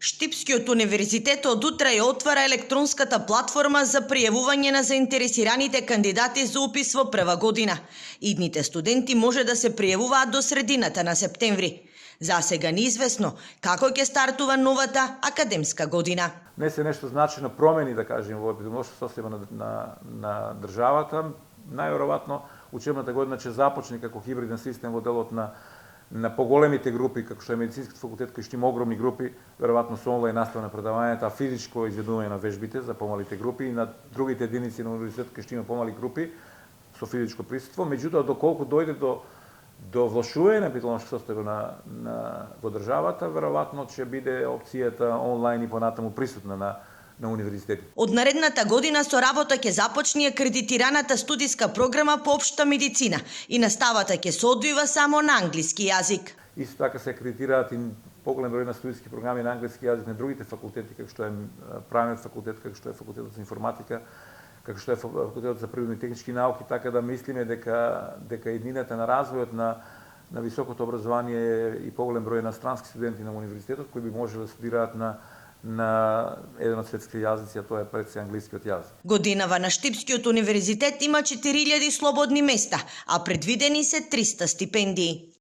Штипскиот универзитет од утре ја отвара електронската платформа за пријавување на заинтересираните кандидати за упис во прва година. Идните студенти може да се пријавуваат до средината на септември. За сега неизвестно како ќе стартува новата академска година. Не се нешто значајно промени, да кажем, во епидемиолошка состојба на државата. Најверојатно учебната година ќе започне како хибриден систем во делот на поголемите групи, како што е медицинскиот факултет, кој што има огромни групи, веројатно со онлайн настава на предавањата, а физичко изведување на вежбите за помалите групи, и на другите единици на универзитетот кој што има помали групи со физичко присуство. Меѓутоа, доколку дојде до влошување на епидемиолошка состојба во државата, веројатно ќе биде опцијата онлайн и понатаму присутна на универзитетите. Од наредната година со работа ќе започне акредитираната студиска програма по општа медицина и наставата ќе се одвива само на англиски јазик. Исто така се акредитираат и поголем број на студиски програми на англиски јазик на другите факултети, како што е правниот факултет, како што е факултетот за информатика, како што е факултетот за природни и технички науки, така да мислиме дека иднината на развојот на високото образование и поголем број на странски студенти на универзитетот кои би можеле да студираат на еден од светски јазици, а тоа е пред се англискиот јазик. Годинава на Штипскиот универзитет има 4000 слободни места, а предвидени се 300 стипендии.